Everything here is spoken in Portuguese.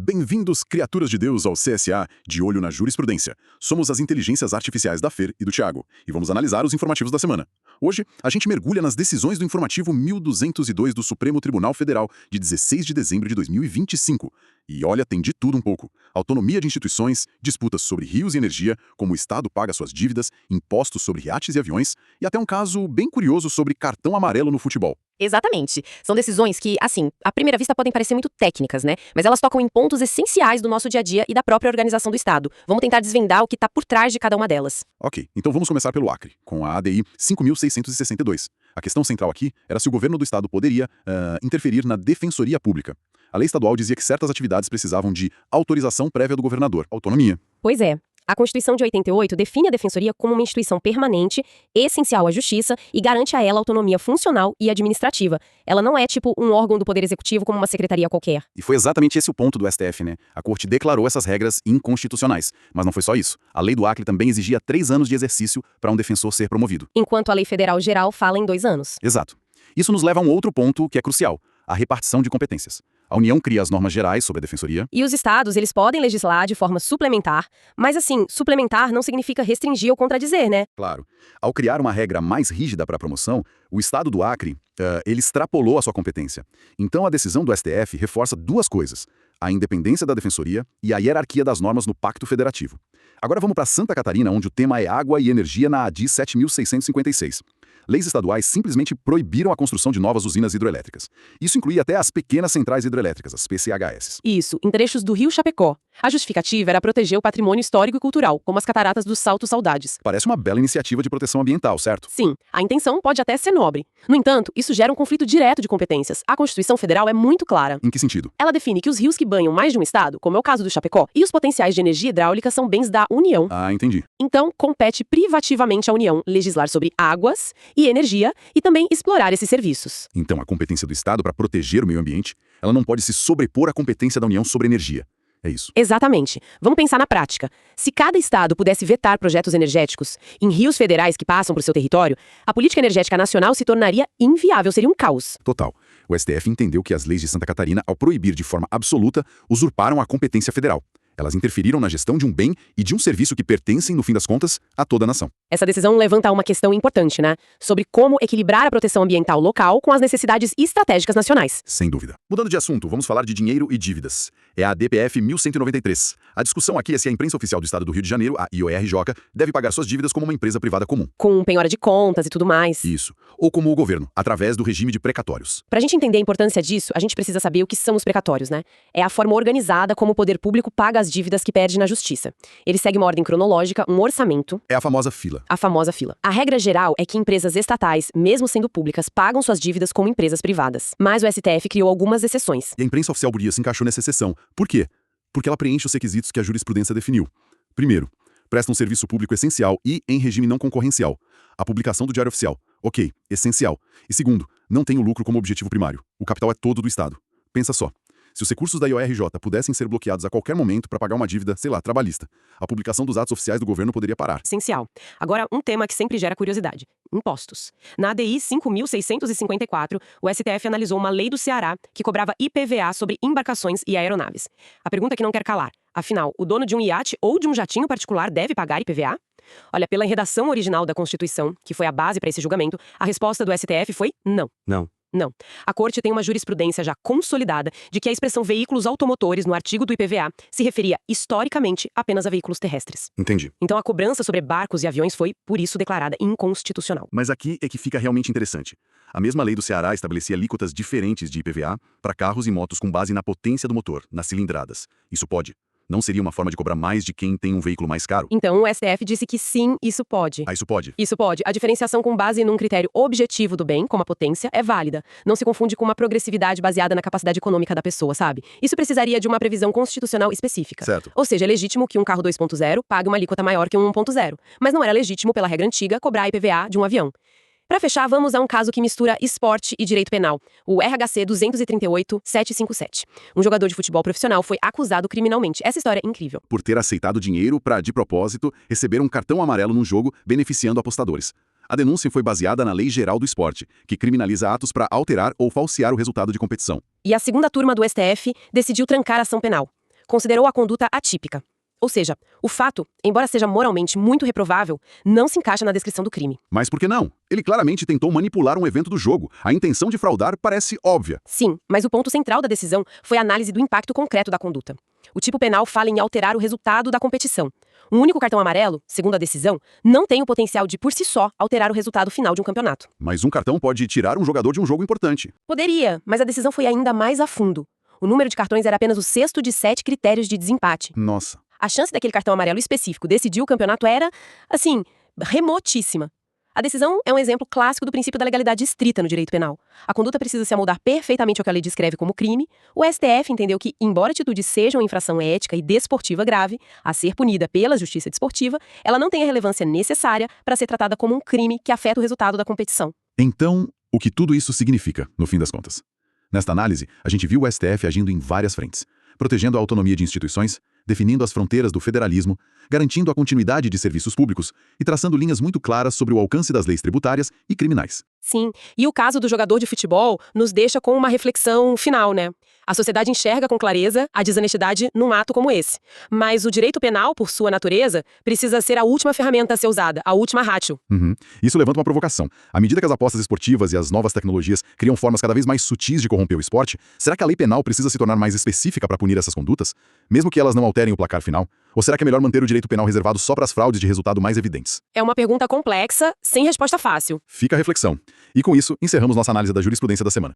Bem-vindos, criaturas de Deus, ao CSA, de olho na jurisprudência. Somos as inteligências artificiais da Fer e do Thiago, e vamos analisar os informativos da semana. Hoje, a gente mergulha nas decisões do informativo 1202 do Supremo Tribunal Federal, de 16 de dezembro de 2025. E olha, tem de tudo um pouco. Autonomia de instituições, disputas sobre rios e energia, como o Estado paga suas dívidas, impostos sobre iates e aviões, e até um caso bem curioso sobre cartão amarelo no futebol. Exatamente. São decisões que, assim, à primeira vista podem parecer muito técnicas, né? Mas elas tocam em pontos essenciais do nosso dia a dia e da própria organização do Estado. Vamos tentar desvendar o que está por trás de cada uma delas. Ok, então vamos começar pelo Acre, com a ADI 5.662. A questão central aqui era se o governo do Estado poderia interferir na defensoria pública. A lei estadual dizia que certas atividades precisavam de autorização prévia do governador, autonomia. Pois é. A Constituição de 88 define a Defensoria como uma instituição permanente, essencial à justiça e garante a ela autonomia funcional e administrativa. Ela não é tipo um órgão do Poder Executivo como uma secretaria qualquer. E foi exatamente esse o ponto do STF, né? A Corte declarou essas regras inconstitucionais. Mas não foi só isso. A lei do Acre também exigia 3 anos de exercício para um defensor ser promovido. Enquanto a Lei Federal Geral fala em 2 anos. Exato. Isso nos leva a um outro ponto que é crucial: a repartição de competências. A União cria as normas gerais sobre a defensoria. E os estados, eles podem legislar de forma suplementar, mas assim, suplementar não significa restringir ou contradizer, né? Claro. Ao criar uma regra mais rígida para a promoção, o Estado do Acre, ele extrapolou a sua competência. Então a decisão do STF reforça 2 coisas: a independência da defensoria e a hierarquia das normas no Pacto Federativo. Agora vamos para Santa Catarina, onde o tema é água e energia na ADI 7.656. Leis estaduais simplesmente proibiram a construção de novas usinas hidrelétricas. Isso incluía até as pequenas centrais hidrelétricas, as PCHS. Isso, em trechos do Rio Chapecó. A justificativa era proteger o patrimônio histórico e cultural, como as cataratas do Salto Saudades. Parece uma bela iniciativa de proteção ambiental, certo? Sim, a intenção pode até ser nobre. No entanto, isso gera um conflito direto de competências. A Constituição Federal é muito clara. Em que sentido? Ela define que os rios que banham mais de um estado, como é o caso do Chapecó, e os potenciais de energia hidráulica são bens da União. Ah, entendi. Então, compete privativamente à União legislar sobre águas e energia e também explorar esses serviços. Então, a competência do Estado para proteger o meio ambiente, ela não pode se sobrepor à competência da União sobre energia. É isso. Exatamente. Vamos pensar na prática. Se cada estado pudesse vetar projetos energéticos em rios federais que passam por seu território, a política energética nacional se tornaria inviável, seria um caos. Total. O STF entendeu que as leis de Santa Catarina, ao proibir de forma absoluta, usurparam a competência federal. Elas interferiram na gestão de um bem e de um serviço que pertencem, no fim das contas, a toda a nação. Essa decisão levanta uma questão importante, né? Sobre como equilibrar a proteção ambiental local com as necessidades estratégicas nacionais. Sem dúvida. Mudando de assunto, vamos falar de dinheiro e dívidas. É a DPF 1193. A discussão aqui é se a imprensa oficial do Estado do Rio de Janeiro, a IORJ, deve pagar suas dívidas como uma empresa privada comum. Com penhora de contas e tudo mais. Isso. Ou como o governo, através do regime de precatórios. Pra gente entender a importância disso, a gente precisa saber o que são os precatórios, né? É a forma organizada como o poder público paga as dívidas que perde na justiça. Ele segue uma ordem cronológica, um orçamento. É a famosa fila. A famosa fila. A regra geral é que empresas estatais, mesmo sendo públicas, pagam suas dívidas como empresas privadas. Mas o STF criou algumas exceções. E a imprensa oficial burguesa se encaixou nessa exceção. Por quê? Porque ela preenche os requisitos que a jurisprudência definiu. Primeiro, presta um serviço público essencial e em regime não concorrencial. A publicação do Diário Oficial. Ok, essencial. E segundo, não tem o lucro como objetivo primário. O capital é todo do Estado. Pensa só. Se os recursos da IORJ pudessem ser bloqueados a qualquer momento para pagar uma dívida, sei lá, trabalhista, a publicação dos atos oficiais do governo poderia parar. Essencial. Agora, um tema que sempre gera curiosidade. Impostos. Na ADI 5.654, o STF analisou uma lei do Ceará que cobrava IPVA sobre embarcações e aeronaves. A pergunta que não quer calar. Afinal, o dono de um iate ou de um jatinho particular deve pagar IPVA? Olha, pela redação original da Constituição, que foi a base para esse julgamento, a resposta do STF foi não. Não. A Corte tem uma jurisprudência já consolidada de que a expressão veículos automotores no artigo do IPVA se referia historicamente apenas a veículos terrestres. Entendi. Então a cobrança sobre barcos e aviões foi, por isso, declarada inconstitucional. Mas aqui é que fica realmente interessante. A mesma lei do Ceará estabelecia alíquotas diferentes de IPVA para carros e motos com base na potência do motor, nas cilindradas. Isso pode? Não seria uma forma de cobrar mais de quem tem um veículo mais caro? Então o STF disse que sim, isso pode. Ah, isso pode? Isso pode. A diferenciação com base num critério objetivo do bem, como a potência, é válida. Não se confunde com uma progressividade baseada na capacidade econômica da pessoa, sabe? Isso precisaria de uma previsão constitucional específica. Certo. Ou seja, é legítimo que um carro 2.0 pague uma alíquota maior que um 1.0. Mas não era legítimo, pela regra antiga, cobrar IPVA de um avião. Para fechar, vamos a um caso que mistura esporte e direito penal, o RHC 238-757. Um jogador de futebol profissional foi acusado criminalmente. Essa história é incrível. Por ter aceitado dinheiro para, de propósito, receber um cartão amarelo num jogo, beneficiando apostadores. A denúncia foi baseada na Lei Geral do Esporte, que criminaliza atos para alterar ou falsear o resultado de competição. E a segunda turma do STF decidiu trancar a ação penal. considerou a conduta atípica. Ou seja, o fato, embora seja moralmente muito reprovável, não se encaixa na descrição do crime. Mas por que não? Ele claramente tentou manipular um evento do jogo. A intenção de fraudar parece óbvia. Sim, mas o ponto central da decisão foi a análise do impacto concreto da conduta. O tipo penal fala em alterar o resultado da competição. Um único cartão amarelo, segundo a decisão, não tem o potencial de, por si só, alterar o resultado final de um campeonato. Mas um cartão pode tirar um jogador de um jogo importante. Poderia, mas a decisão foi ainda mais a fundo. O número de cartões era apenas o sexto de 7 critérios de desempate. Nossa. A chance daquele cartão amarelo específico decidir o campeonato era, assim, remotíssima. A decisão é um exemplo clássico do princípio da legalidade estrita no direito penal. A conduta precisa se amoldar perfeitamente ao que a lei descreve como crime. O STF entendeu que, embora a atitude seja uma infração ética e desportiva grave, a ser punida pela justiça desportiva, ela não tem a relevância necessária para ser tratada como um crime que afeta o resultado da competição. Então, o que tudo isso significa, no fim das contas? Nesta análise, a gente viu o STF agindo em várias frentes, protegendo a autonomia de instituições, definindo as fronteiras do federalismo, garantindo a continuidade de serviços públicos e traçando linhas muito claras sobre o alcance das leis tributárias e criminais. Sim, e o caso do jogador de futebol nos deixa com uma reflexão final, né? A sociedade enxerga com clareza a desonestidade num ato como esse. Mas o direito penal, por sua natureza, precisa ser a última ferramenta a ser usada, a última ratio. Isso levanta uma provocação. À medida que as apostas esportivas e as novas tecnologias criam formas cada vez mais sutis de corromper o esporte, será que a lei penal precisa se tornar mais específica para punir essas condutas? Mesmo que elas não alterem o placar final? Ou será que é melhor manter o direito penal reservado só para as fraudes de resultado mais evidentes? É uma pergunta complexa, sem resposta fácil. Fica a reflexão. E com isso, encerramos nossa análise da jurisprudência da semana.